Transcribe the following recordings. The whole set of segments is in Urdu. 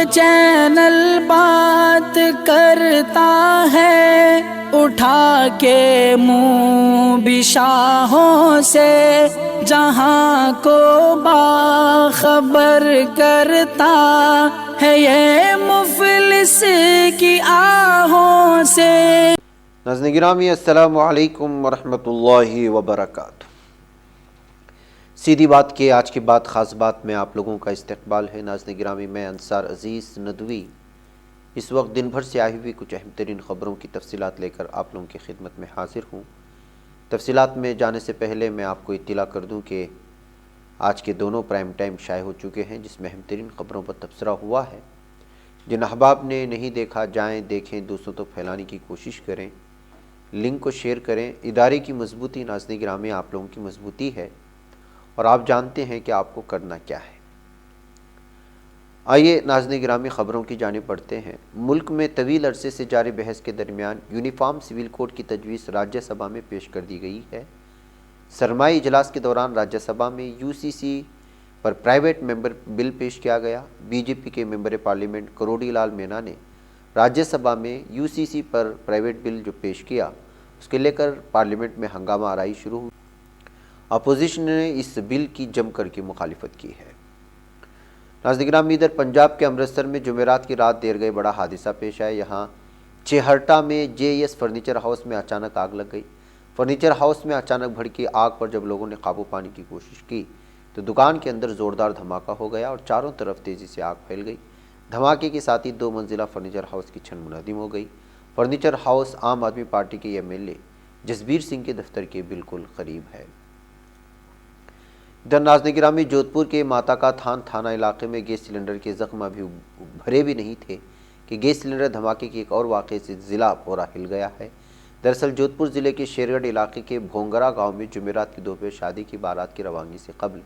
چینل بات کرتا ہے اٹھا کے منہ بشاہوں سے، جہاں کو باخبر کرتا ہے یہ مفلس کی آہوں سے۔ ناظرین گرامی السلام علیکم ورحمۃ اللہ وبرکاتہ۔ سیدھی بات کے آج کی بات خاص بات میں آپ لوگوں کا استقبال ہے۔ ناظرین گرامی، میں انصار عزیز ندوی اس وقت دن بھر سے آئی ہوئی کچھ اہم ترین خبروں کی تفصیلات لے کر آپ لوگوں کی خدمت میں حاضر ہوں۔ تفصیلات میں جانے سے پہلے میں آپ کو اطلاع کر دوں کہ آج کے دونوں پرائم ٹائم شائع ہو چکے ہیں، جس میں اہم ترین خبروں پر تبصرہ ہوا ہے۔ جن احباب نے نہیں دیکھا جائیں دیکھیں، دوسروں تک پھیلانے کی کوشش کریں، لنک کو شیئر کریں۔ ادارے کی مضبوطی ناظرین گرامی آپ لوگوں کی مضبوطی ہے، اور آپ جانتے ہیں کہ آپ کو کرنا کیا ہے۔ آئیے ناظرین گرامی خبروں کی جانب بڑھتے ہیں۔ ملک میں طویل عرصے سے جاری بحث کے درمیان یونیفارم سول کوڈ کی تجویز راجیہ سبھا میں پیش کر دی گئی ہے۔ سرمائی اجلاس کے دوران راجیہ سبھا میں you C C per private member بل پیش کیا گیا۔ بی جے پی کے ممبر پارلیمنٹ کروڑی لال مینا نے راجیہ سبھا میں you C C per private بل جو پیش کیا اس کے لے کر پارلیمنٹ میں ہنگامہ آرائی شروع ہوئی۔ اپوزیشن نے اس بل کی جم کر کے مخالفت کی ہے۔ ناظرین گرامی، ادھر پنجاب کے امرتسر میں جمعرات کی رات دیر گئے بڑا حادثہ پیش آیا۔ یہاں چہرٹا میں جے ایس فرنیچر ہاؤس میں اچانک آگ لگ گئی۔ فرنیچر ہاؤس میں اچانک بھڑکی آگ پر جب لوگوں نے قابو پانے کی کوشش کی تو دکان کے اندر زوردار دھماکہ ہو گیا اور چاروں طرف تیزی سے آگ پھیل گئی۔ دھماکے کے ساتھ ہی 2 منزلہ فرنیچر ہاؤس کی چھن منہدم ہو گئی۔ فرنیچر ہاؤس عام آدمی پارٹی کے ایم ایل اے جسبیر سنگھ کے دفتر کے بالکل قریب ہے۔ ادھر ناظرین گرامی، جودھپور کے ماتا کا تھانہ علاقے میں گیس سلنڈر کے زخم ابھی بھرے بھی نہیں تھے کہ گیس سلنڈر دھماکے کے ایک اور واقعے سے ضلع پورا ہل گیا ہے۔ دراصل جودھپور ضلع کے شیرگڑھ علاقے کے بھونگرا گاؤں میں جمعرات کی دوپہر شادی کی بارات کی روانگی سے قبل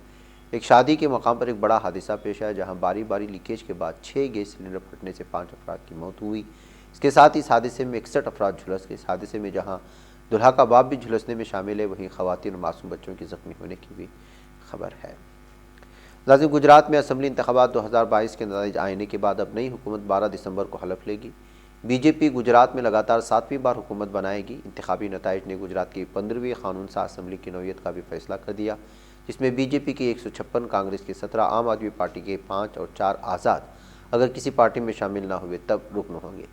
ایک شادی کے مقام پر ایک بڑا حادثہ پیش آیا، جہاں باری باری لیکیج کے بعد 6 گیس سلنڈر پھٹنے سے 5 افراد کی موت ہوئی۔ اس کے ساتھ اس حادثے میں 61 افراد جھلس گئے۔ اس حادثے میں جہاں دلہا کا باپ بھی جھلسنے میں شامل ہے، وہیں خواتین اور معصوم بچوں کے زخمی ہونے کی بھی خبر ہے۔ ناظرین، گجرات میں اسمبلی انتخابات 2022 کے نتائج آنے کے بعد اب نئی حکومت 12 دسمبر کو حلف لے گی۔ بی جے پی گجرات میں لگاتار 7ویں بار حکومت بنائے گی۔ انتخابی نتائج نے گجرات کی 15ویں قانون ساز اسمبلی کی نوعیت کا بھی فیصلہ کر دیا، جس میں بی جے پی کے 156، کانگریس کے 17، عام آدمی پارٹی کے 5 اور 4 آزاد اگر کسی پارٹی میں شامل نہ ہوئے تب رکن ہوں گے۔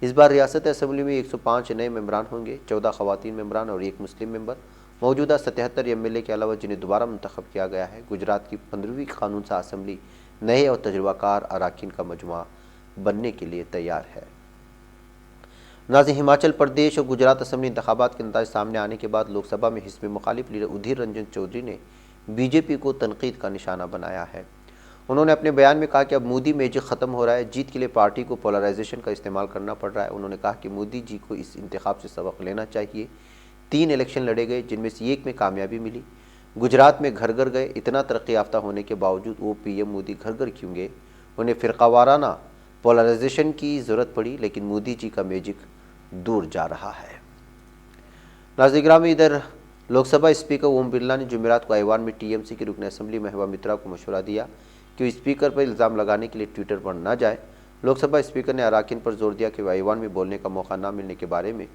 اس بار ریاست اسمبلی میں 105 نئے ممبران ہوں گے، 14 خواتین ممبران اور 1 مسلم ممبر۔ موجودہ 77 ایم ایل اے کے علاوہ جنہیں دوبارہ منتخب کیا گیا ہے۔ گجرات کی 15ویں قانون ساز اسمبلی نئے اور تجربہ کار اراکین کا مجموعہ بننے کے لیے تیار ہے۔ ناظرین، ہماچل پردیش اور گجرات اسمبلی انتخابات کے نتائج سامنے آنے کے بعد لوک سبھا میں حزب مخالف لیڈر ادھیر رنجن چودھری نے بی جے پی کو تنقید کا نشانہ بنایا ہے۔ انہوں نے اپنے بیان میں کہا کہ اب مودی میجک ختم ہو رہا ہے، جیت کے لیے پارٹی کو پولرائزیشن کا استعمال کرنا پڑ رہا ہے۔ انہوں نے کہا کہ مودی جی کو اس انتخاب سے سبق لینا چاہیے۔ 3 الیکشن لڑے گئے، جن میں سے ایک میں کامیابی ملی۔ گجرات میں گھر گھر گئے، اتنا ترقی یافتہ ہونے کے باوجود وہ پی ایم مودی گھر گھر کیوں گئے؟ انہیں فرقہ وارانہ پولرائزیشن کی ضرورت پڑی، لیکن مودی جی کا میجک دور جا رہا ہے۔ ناظرین گرامی، ادھر لوک سبھا اسپیکر اوم برلا نے جمعرات کو ایوان میں ٹی ایم سی کی رکن اسمبلی مہوا مترا کو مشورہ دیا کہ وہ اسپیکر پر الزام لگانے کے لیے ٹویٹر پر نہ جائے۔ لوک سبھا اسپیکر نے اراکین پر زور دیا کہ وہ ایوان میں بولنے کا موقع نہ ملنے کے بارے میں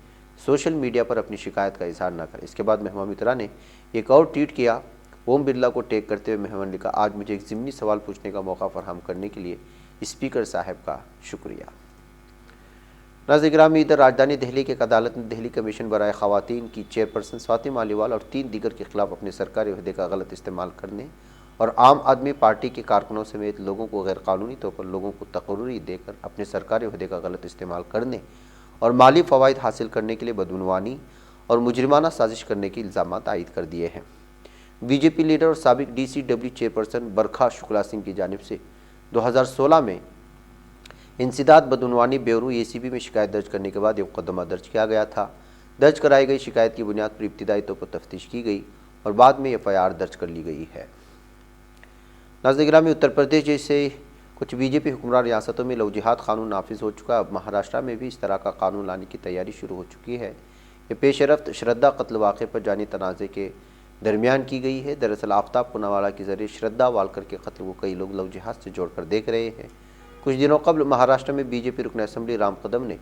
سوشل میڈیا پر اپنی شکایت کا اظہار نہ کرے۔ اس کے بعد مہوا مترا نے ایک اور ٹویٹ کیا۔ اوم برلا کو ٹیگ کرتے ہوئے مہوا نے لکھا، آج مجھے ایک ضمنی سوال پوچھنے کا موقع فراہم کرنے کے لیے اسپیکر صاحب کا شکریہ۔ ناظرین گرامی، ادھر راجدھانی دہلی کی ایک عدالت نے دہلی کمیشن برائے خواتین کی چیئرپرسن سواتی مالیوال اور 3 دیگر کے خلاف اپنے سرکاری عہدے کا غلط استعمال کرنے اور عام آدمی پارٹی کے کارکنوں سمیت لوگوں کو غیر قانونی طور پر لوگوں کو تقرری دے کر اپنے سرکاری عہدے کا غلط استعمال کرنے اور مالی فوائد حاصل کرنے کے لیے بدعنوانی اور مجرمانہ سازش کرنے کے الزامات عائد کر دیے ہیں۔ بی جے پی لیڈر اور سابق ڈی سی ڈبلیو چیئرپرسن برکھا شکلا سنگھ کی جانب سے 2016 میں انسداد بدعنوانی بیورو اے سی بی میں شکایت درج کرنے کے بعد یہ مقدمہ درج کیا گیا تھا۔ درج کرائی گئی شکایت کی بنیاد پر ابتدائی طور پر تفتیش کی گئی اور بعد میں ایف آئی آر درج کر لی گئی ہے۔ ناظرین گرامی، اتر پردیش جیسے کچھ بی جے پی حکمران ریاستوں میں لو جہاد قانون نافذ ہو چکا ہے۔ اب مہاراشٹر میں بھی اس طرح کا قانون لانے کی تیاری شروع ہو چکی ہے۔ یہ پیش رفت شردھا قتل واقعے پر جانی تنازع کے درمیان کی گئی ہے۔ دراصل آفتاب پوناوالا کے ذریعے شردھا والکر کے قتل کو کئی لوگ لو جہاد سے جوڑ کر دیکھ رہے ہیں۔ کچھ دنوں قبل مہاراشٹر میں بی جے پی رکن اسمبلی رام قدم نے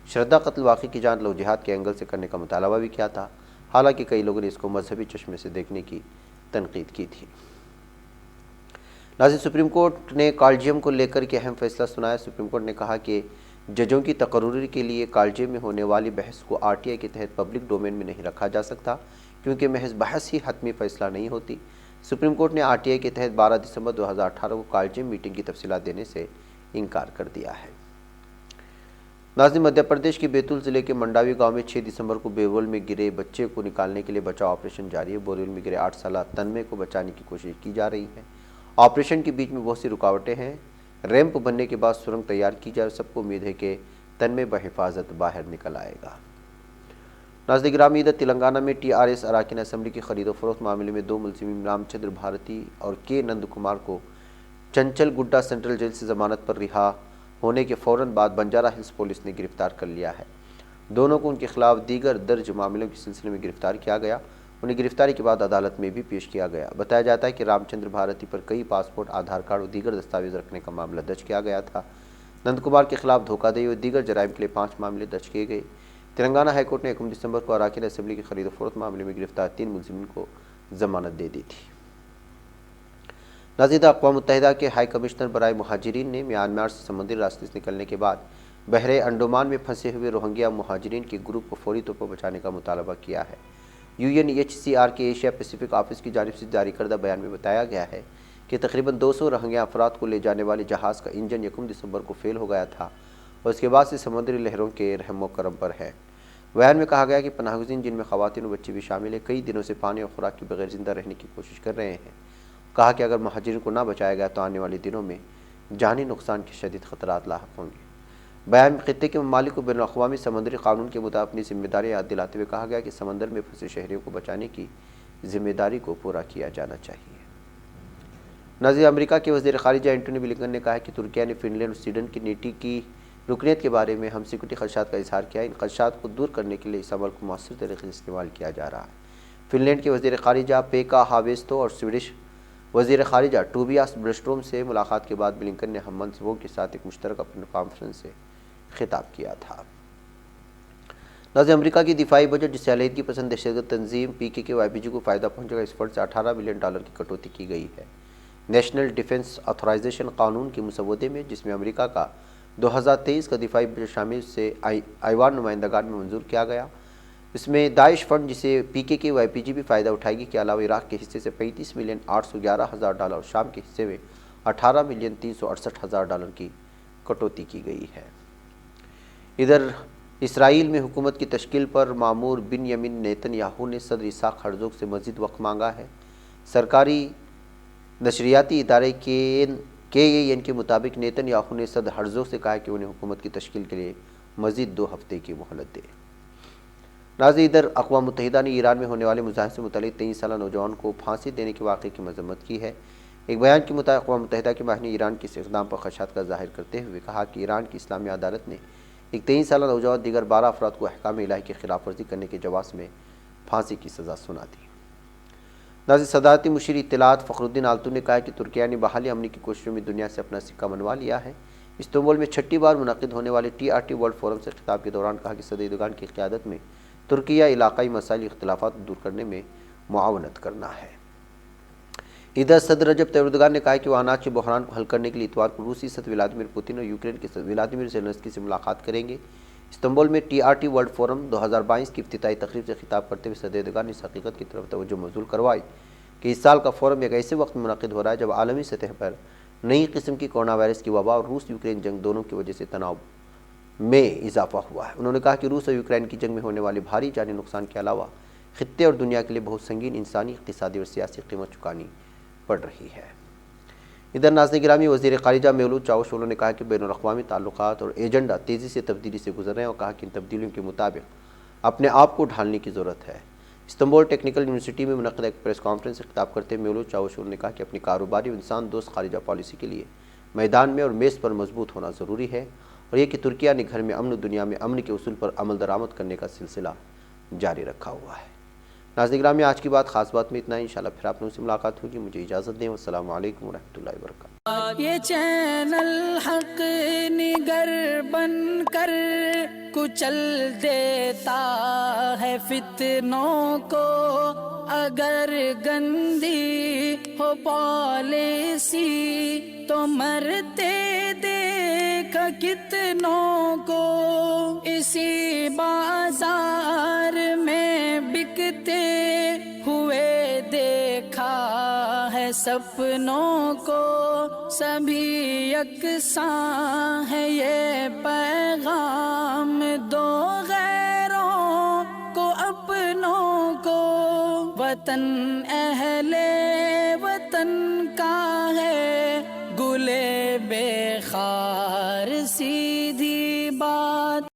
شردھا قتل واقعے کی جانچ لو جہاد کے اینگل سے کرنے کا مطالبہ بھی کیا تھا، حالانکہ کئی لوگوں نے اس کو مذہبی چشمے سے دیکھنے کی تنقید کی تھی۔ ناظرین، سپریم کورٹ نے کالجیم کو لے کر کے اہم فیصلہ سنایا۔ سپریم کورٹ نے کہا کہ ججوں کی تقرری کے لیے کالجیم میں ہونے والی بحث کو آر ٹی آئی کے تحت پبلک ڈومین میں نہیں رکھا جا سکتا، کیونکہ محض بحث ہی حتمی فیصلہ نہیں ہوتی۔ سپریم کورٹ نے آر ٹی آئی کے تحت 12 دسمبر 2018 کو کالجیم میٹنگ کی تفصیلات دینے سے انکار کر دیا ہے۔ ناظرین، مدھیہ پردیش کے بیتول ضلع کے منڈاوی گاؤں میں 6 دسمبر کو بیرول میں گرے بچے کو نکالنے کے لیے بچاؤ آپریشن جاری ہے۔ بیرول میں گرے 8 سالہ تنمے کو بچانے کی کوشش کی جا رہی ہے۔ آپریشن کے بیچ میں بہت سی رکاوٹیں ہیں۔ ریمپ بننے کے بعد سرنگ تیار کی جائے، سب کو امید ہے کہ تنمے بحفاظت باہر نکل آئے گا۔ ناظرین گرامی، ادھر تلنگانہ میں ٹی آر ایس اراکین اسمبلی کی خرید و فروخت معاملے میں 2 ملزمین رام چندر بھارتی اور کے نند کمار کو چنچل گڈا سینٹرل جیل سے ضمانت پر رہا ہونے کے فوراً بعد بنجارہ ہلز پولیس نے گرفتار کر لیا ہے۔ دونوں کو ان کے خلاف دیگر درج معاملوں کے سلسلے میں گرفتار کیا گیا۔ انہیں گرفتاری کے بعد عدالت میں بھی پیش کیا گیا۔ بتایا جاتا ہے کہ رام چندر بھارتی پر کئی پاسپورٹ، آدھار کارڈ اور دیگر دستاویز رکھنے کا معاملہ درج کیا گیا تھا۔ نند کمار کے خلاف دھوکہ دہی اور دیگر جرائم کے لیے 5 معاملے درج کیے گئے۔ تلنگانہ ہائی کورٹ نے 21 دسمبر کو اراکین اسمبلی کی خرید و فروخت معاملے میں گرفتار 3 ملزمین کو ضمانت دے دی تھی۔ ناظرین، اقوام متحدہ کے ہائی کمشنر برائے مہاجرین نے میانمار سے سمندری راستے سے نکلنے کے بعد بحیرہ انڈمان میں پھنسے ہوئے روہنگیا مہاجرین کے گروپ کو فوری طور پر بچانے کا مطالبہ کیا ہے۔ UNHCR کے ایشیا پیسیفک آفس کی جانب سے جاری کردہ بیان میں بتایا گیا ہے کہ تقریباً 200 روہنگیا افراد کو لے جانے والے جہاز کا انجن 1 دسمبر کو فیل ہو گیا تھا اور اس کے بعد سے سمندری لہروں کے رحم و کرم پر ہے۔ بیان میں کہا گیا کہ پناہ گزین، جن میں خواتین و بچے بھی شامل ہیں، کئی دنوں سے پانی اور خوراک کے بغیر زندہ رہنے کی کوشش کر رہے ہیں۔ کہا کہ اگر مہاجرین کو نہ بچایا گیا تو آنے والے دنوں میں جانی نقصان کے شدید خطرات لاحق ہوں گے۔ بیان میں خطے کے ممالک کو بین الاقوامی سمندری قانون کے مطابق اپنی ذمہ داری یاد دلاتے ہوئے کہا گیا کہ سمندر میں پھنسے شہریوں کو بچانے کی ذمہ داری کو پورا کیا جانا چاہیے۔ ناظرین، امریکہ کے وزیر خارجہ اینٹونی بلنکن نے کہا ہے کہ ترکیہ نے فن لینڈ اور سویڈن کی نیٹو کی رکنیت کے بارے میں ہم سیکورٹی خدشات کا اظہار کیا ہے۔ ان خدشات کو دور کرنے کے لیے اس عمل کو مؤثر طریقے سے استعمال کیا جا رہا ہے۔ فن لینڈ کے وزیر خارجہ پیکا ہاویستو اور سویڈش وزیر خارجہ ٹوبیاس بلسٹروم سے ملاقات کے بعد بلنکن نے ہم منصبوں کے ساتھ ایک مشترکہ کانفرنس سے خطاب کیا تھا۔ ناظرین، امریکہ کی دفاعی بجٹ، جسے علیحدگی پسند دہشتگرد تنظیم PKK-YPG کو فائدہ پہنچے گا، اس فرض سے $18 بلین کی کٹوتی کی گئی ہے۔ نیشنل ڈیفنس آتھرائزیشن قانون کے مسودے میں، جس میں امریکہ کا 2023 کا دفاعی بجٹ شامل سے ایوان نمائندگان میں منظور کیا گیا، اس میں داعش فنڈ، جسے PKK-YPG بھی فائدہ اٹھائے گی، کے علاوہ عراق کے حصے سے $35,811,000 اور شام کے حصے میں $18,368,000 کی کٹوتی کی گئی ہے۔ ادھر اسرائیل میں حکومت کی تشکیل پر مامور بنیامین نیتن یاہو نے صدر اسحاق ہرزوگ سے مزید وقت مانگا ہے۔ سرکاری نشریاتی ادارے KAN کے مطابق نیتن یاہو نے صدر ہرزوگ سے کہا کہ انہیں حکومت کی تشکیل کے لیے مزید 2 ہفتے کی مہلت دے۔ ناظرین، ادھر اقوام متحدہ نے ایران میں ہونے والے مظاہروں سے متعلق 23 سالہ نوجوان کو پھانسی دینے کے واقعے کی مذمت کی ہے۔ ایک بیان کے مطابق اقوام متحدہ کے ماہرین نے ایران کے اس اقدام پر خدشات کا ظاہر کرتے ہوئے کہا کہ ایران کی اسلامی عدالت نے ایک 23 سالہ نوجوان دیگر 12 افراد کو احکام الہی کی خلاف ورزی کرنے کے جواز میں پھانسی کی سزا سنا دی۔ ناظرین، صدارتی مشیر اطلاعات فخر الدین آلتو نے کہا کہ ترکیہ نے بحالی امنی کی کوششوں میں دنیا سے اپنا سکہ منوا لیا ہے۔ استنبول میں 6ٹھی بار منعقد ہونے والے TRT ورلڈ فورم سے خطاب کے دوران کہا کہ صدر ایردوغان کی قیادت میں ترکیہ علاقائی مسائل اختلافات کو دور کرنے میں معاونت کرنا ہے۔ ادھر صدر رجب طیب ایردوغان نے کہا کہ وہ اناج کے بحران کو حل کرنے کے لیے اتوار کو روسی صدر ولادیمیر پوتن اور یوکرین کے صدر ولادیمیر زیلنسکی سے ملاقات کریں گے۔ استنبول میں TRT ورلڈ فورم 2022 کی افتتاحی تقریب سے خطاب کرتے ہوئے صدر ایردوغان نے اس حقیقت کی طرف توجہ مبذول کروائی کہ اس سال کا فورم ایک ایسے وقت میں منعقد ہو رہا ہے جب عالمی سطح پر نئی قسم کی کورونا وائرس کی وبا اور روس یوکرین جنگ دونوں کی وجہ سے تناؤ میں اضافہ ہوا ہے۔ انہوں نے کہا کہ روس اور یوکرین کی جنگ میں ہونے والے بھاری جانی نقصان کے علاوہ خطے اور دنیا کے لیے بہت سنگین انسانی، اقتصادی اور سیاسی قیمت چکانی پڑ رہی ہے۔ ادھر ناظرین گرامی، وزیر خارجہ میولود چاوش نے کہا کہ بین الاقوامی تعلقات اور ایجنڈا تیزی سے تبدیلی سے گزر رہے ہیں اور کہا کہ ان تبدیلیوں کے مطابق اپنے آپ کو ڈھالنے کی ضرورت ہے۔ استنبول ٹیکنیکل یونیورسٹی میں منعقدہ ایک پریس کانفرنس سے خطاب کرتے ہوئے میولود چاوش نے کہا کہ اپنی کاروباری و انسان دوست خارجہ پالیسی کے لیے میدان میں اور میز پر مضبوط ہونا ضروری ہے، اور یہ کہ ترکیہ نے گھر میں امن و دنیا میں امن کے اصول پر عمل درآمد کرنے کا سلسلہ جاری رکھا ہوا ہے۔ ناظرین گرامی، آج کی بات خاص بات میں اتنا ہی، انشاءاللہ پھر آپ لوگوں سے ملاقات ہوگی. مجھے اجازت دیں. والسلام علیکم ورحمۃ اللہ وبرکاتہ. یہ چینل حق نگر بن کر کچل دیتا ہے فتنوں کو، اگر گندی ہو پالیسی تو مرتے دیکھ کتنوں کو. اسی بازار میں بکتے ہوئے دیکھا ہے سپنوں کو، سبھی یکساں ہے یہ پیغام دو غیروں کو اپنوں کو. وطن اہل وطن کا ہے گلے بے خار